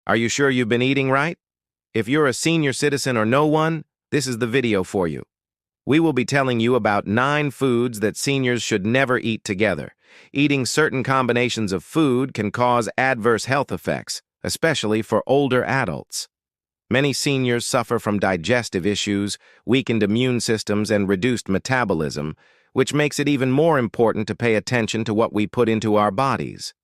Are you sure you've been eating right? If you're a senior citizen or no one, this is the video for you. We will be telling you about 9 foods that seniors should never eat together. Eating certain combinations of food can cause adverse health effects, especially for older adults. Many seniors suffer from digestive issues, weakened immune systems, and reduced metabolism, which makes it even more important to pay attention to what we put into our bodies.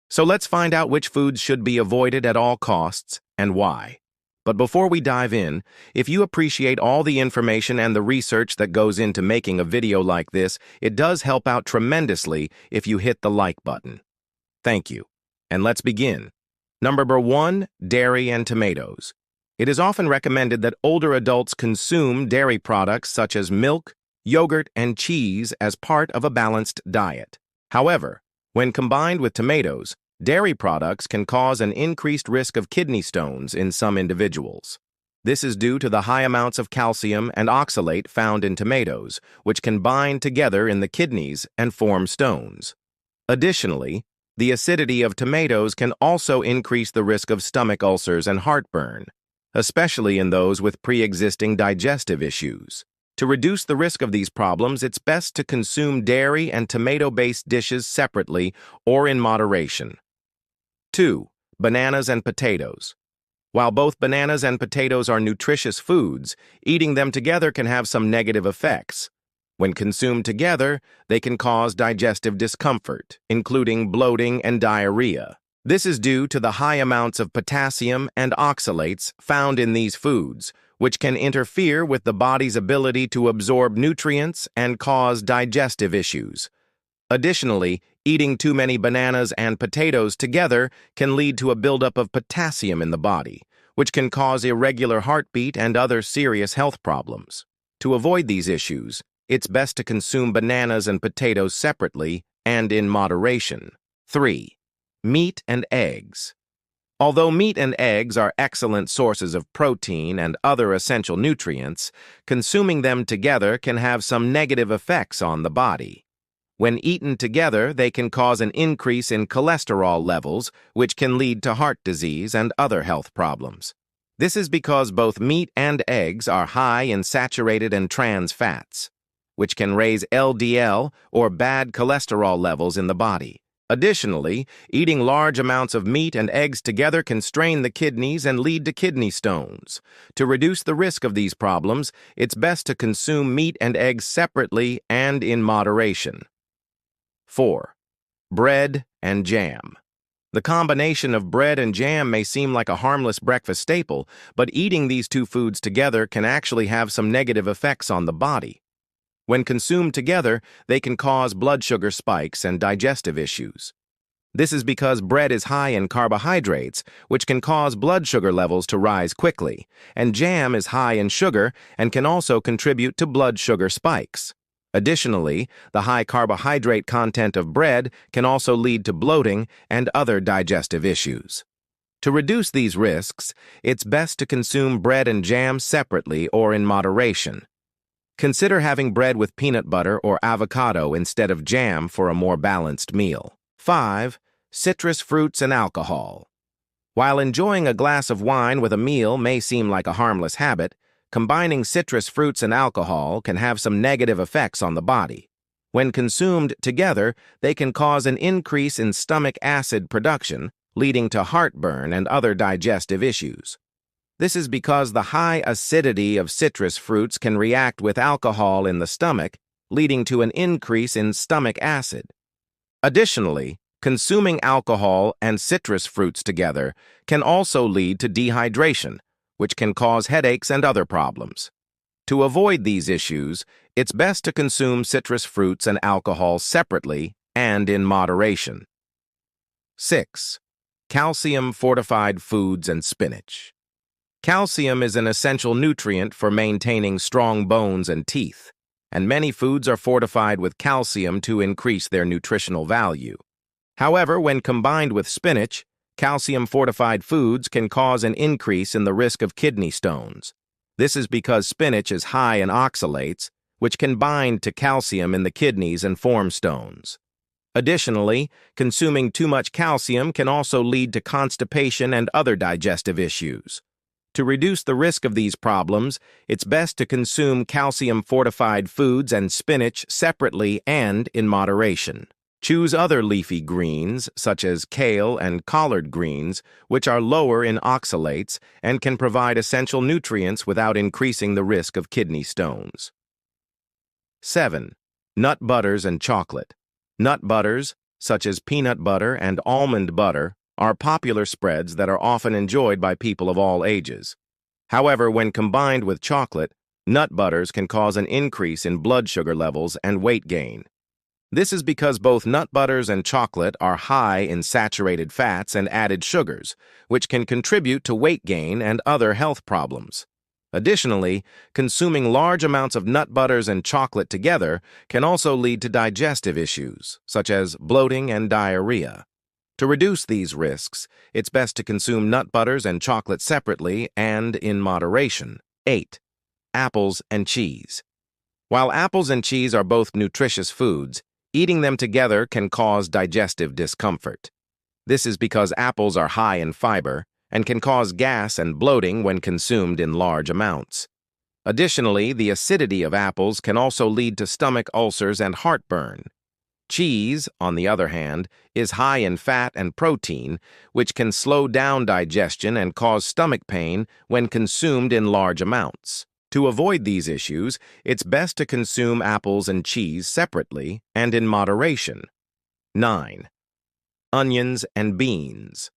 So let's find out which foods should be avoided at all costs and why. But before we dive in, if you appreciate all the information and the research that goes into making a video like this, it does help out tremendously if you hit the like button. Thank you. And let's begin. Number 1, dairy and tomatoes. It is often recommended that older adults consume dairy products such as milk, yogurt, and cheese as part of a balanced diet. However, when combined with tomatoes, dairy products can cause an increased risk of kidney stones in some individuals. This is due to the high amounts of calcium and oxalate found in tomatoes, which can bind together in the kidneys and form stones. Additionally, the acidity of tomatoes can also increase the risk of stomach ulcers and heartburn, especially in those with pre-existing digestive issues. To reduce the risk of these problems, it's best to consume dairy and tomato-based dishes separately or in moderation. 2. Bananas and potatoes. While both bananas and potatoes are nutritious foods, eating them together can have some negative effects. When consumed together, they can cause digestive discomfort, including bloating and diarrhea. This is due to the high amounts of potassium and oxalates found in these foods, which can interfere with the body's ability to absorb nutrients and cause digestive issues. Additionally, eating too many bananas and potatoes together can lead to a buildup of potassium in the body, which can cause irregular heartbeat and other serious health problems. To avoid these issues, it's best to consume bananas and potatoes separately and in moderation. 3. Meat and eggs. Although meat and eggs are excellent sources of protein and other essential nutrients, consuming them together can have some negative effects on the body. When eaten together, they can cause an increase in cholesterol levels, which can lead to heart disease and other health problems. This is because both meat and eggs are high in saturated and trans fats, which can raise LDL or bad cholesterol levels in the body. Additionally, eating large amounts of meat and eggs together can strain the kidneys and lead to kidney stones. To reduce the risk of these problems, it's best to consume meat and eggs separately and in moderation. 4. Bread and jam. The combination of bread and jam may seem like a harmless breakfast staple, but eating these two foods together can actually have some negative effects on the body. When consumed together, they can cause blood sugar spikes and digestive issues. This is because bread is high in carbohydrates, which can cause blood sugar levels to rise quickly, and jam is high in sugar and can also contribute to blood sugar spikes. Additionally, the high carbohydrate content of bread can also lead to bloating and other digestive issues. To reduce these risks, it's best to consume bread and jam separately or in moderation. Consider having bread with peanut butter or avocado instead of jam for a more balanced meal. 5. Citrus fruits and alcohol. While enjoying a glass of wine with a meal may seem like a harmless habit, combining citrus fruits and alcohol can have some negative effects on the body. When consumed together, they can cause an increase in stomach acid production, leading to heartburn and other digestive issues. This is because the high acidity of citrus fruits can react with alcohol in the stomach, leading to an increase in stomach acid. Additionally, consuming alcohol and citrus fruits together can also lead to dehydration, which can cause headaches and other problems. To avoid these issues, it's best to consume citrus fruits and alcohol separately and in moderation. 6. Calcium-fortified foods and spinach. Calcium is an essential nutrient for maintaining strong bones and teeth, and many foods are fortified with calcium to increase their nutritional value. However, when combined with spinach, calcium-fortified foods can cause an increase in the risk of kidney stones. This is because spinach is high in oxalates, which can bind to calcium in the kidneys and form stones. Additionally, consuming too much calcium can also lead to constipation and other digestive issues. To reduce the risk of these problems, it's best to consume calcium-fortified foods and spinach separately and in moderation. Choose other leafy greens, such as kale and collard greens, which are lower in oxalates and can provide essential nutrients without increasing the risk of kidney stones. 7. Nut butters and chocolate. Nut butters, such as peanut butter and almond butter, are popular spreads that are often enjoyed by people of all ages. However, when combined with chocolate, nut butters can cause an increase in blood sugar levels and weight gain. This is because both nut butters and chocolate are high in saturated fats and added sugars, which can contribute to weight gain and other health problems. Additionally, consuming large amounts of nut butters and chocolate together can also lead to digestive issues, such as bloating and diarrhea. To reduce these risks, it's best to consume nut butters and chocolate separately and in moderation. 8. Apples and cheese. While apples and cheese are both nutritious foods, eating them together can cause digestive discomfort. This is because apples are high in fiber and can cause gas and bloating when consumed in large amounts. Additionally, the acidity of apples can also lead to stomach ulcers and heartburn. Cheese, on the other hand, is high in fat and protein, which can slow down digestion and cause stomach pain when consumed in large amounts. To avoid these issues, it's best to consume apples and cheese separately and in moderation. 9. Onions and beans.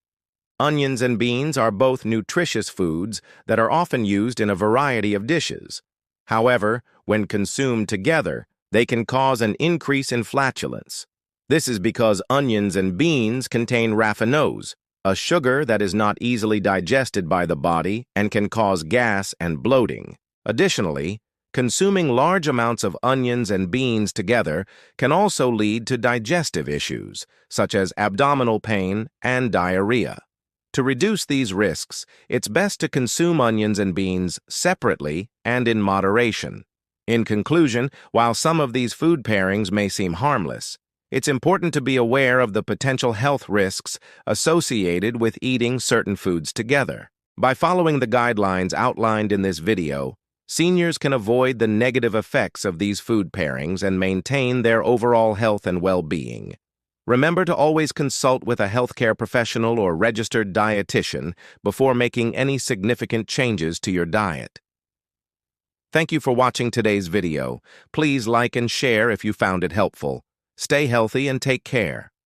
Onions and beans are both nutritious foods that are often used in a variety of dishes. However, when consumed together, they can cause an increase in flatulence. This is because onions and beans contain raffinose, a sugar that is not easily digested by the body and can cause gas and bloating. Additionally, consuming large amounts of onions and beans together can also lead to digestive issues, such as abdominal pain and diarrhea. To reduce these risks, it's best to consume onions and beans separately and in moderation. In conclusion, while some of these food pairings may seem harmless, it's important to be aware of the potential health risks associated with eating certain foods together. By following the guidelines outlined in this video, seniors can avoid the negative effects of these food pairings and maintain their overall health and well-being. Remember to always consult with a healthcare professional or registered dietitian before making any significant changes to your diet. Thank you for watching today's video. Please like and share if you found it helpful. Stay healthy and take care.